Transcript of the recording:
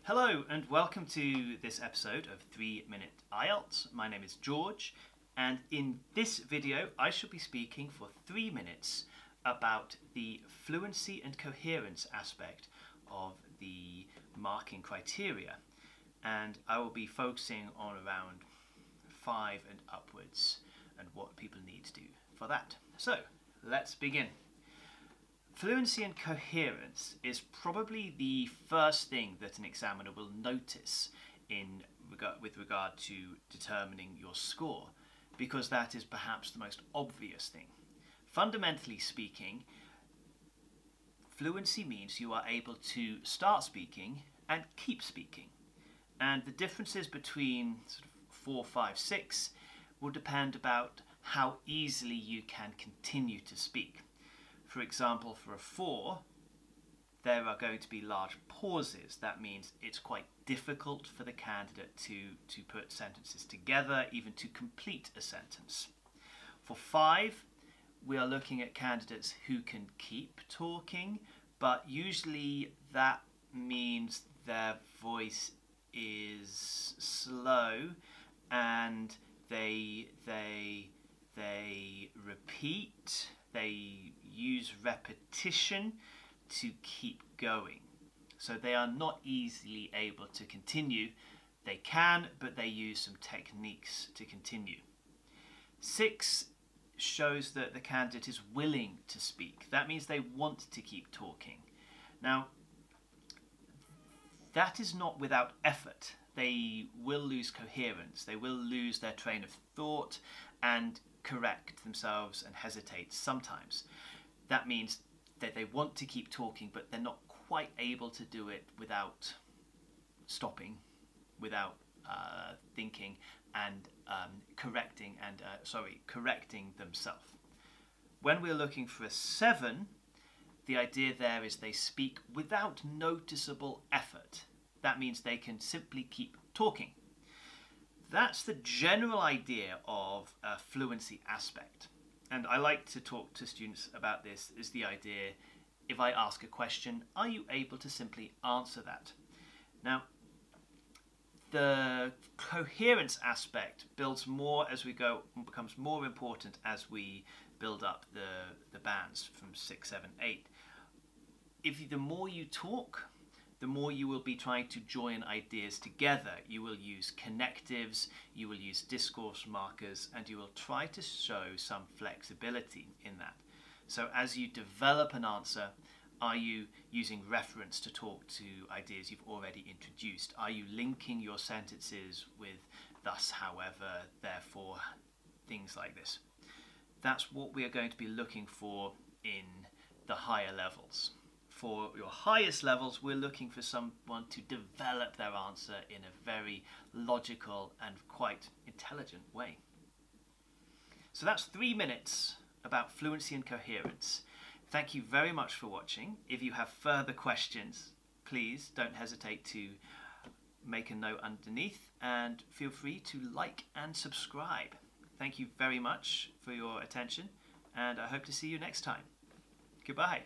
Hello and welcome to this episode of 3 Minute IELTS. My name is George, and in this video I shall be speaking for 3 minutes about the fluency and coherence aspect of the marking criteria, and I will be focusing on around 5 and upwards and what people need to do for that. So let's begin. Fluency and coherence is probably the first thing that an examiner will notice with regard to determining your score, because that is perhaps the most obvious thing. Fundamentally speaking, fluency means you are able to start speaking and keep speaking. And the differences between sort of 4, 5, 6 will depend about how easily you can continue to speak. For example, for a 4, there are going to be large pauses. That means it's quite difficult for the candidate to put sentences together, even to complete a sentence. For 5, we are looking at candidates who can keep talking, but usually that means their voice is slow and they repeat. They use repetition to keep going. So they are not easily able to continue. They can, but they use some techniques to continue. 6 shows that the candidate is willing to speak. That means they want to keep talking. Now, that is not without effort. They will lose coherence. They will lose their train of thought and correct themselves and hesitate sometimes. That means that they want to keep talking, but they're not quite able to do it without stopping, without thinking and correcting themselves. When we're looking for a 7, the idea there is they speak without noticeable effort. That means they can simply keep talking. That's the general idea of a fluency aspect. And I like to talk to students about this, is the idea, if I ask a question, are you able to simply answer that? Now, the coherence aspect builds more as we go, becomes more important as we build up the bands from 6, 7, 8. The more you talk, the more you will be trying to join ideas together. You will use connectives, you will use discourse markers, and you will try to show some flexibility in that. So as you develop an answer, are you using reference to talk to ideas you've already introduced? Are you linking your sentences with thus, however, therefore, things like this? That's what we are going to be looking for in the higher levels. For your highest levels, we're looking for someone to develop their answer in a very logical and quite intelligent way. So that's 3 minutes about fluency and coherence. Thank you very much for watching. If you have further questions, please don't hesitate to make a note underneath, and feel free to like and subscribe. Thank you very much for your attention, and I hope to see you next time. Goodbye.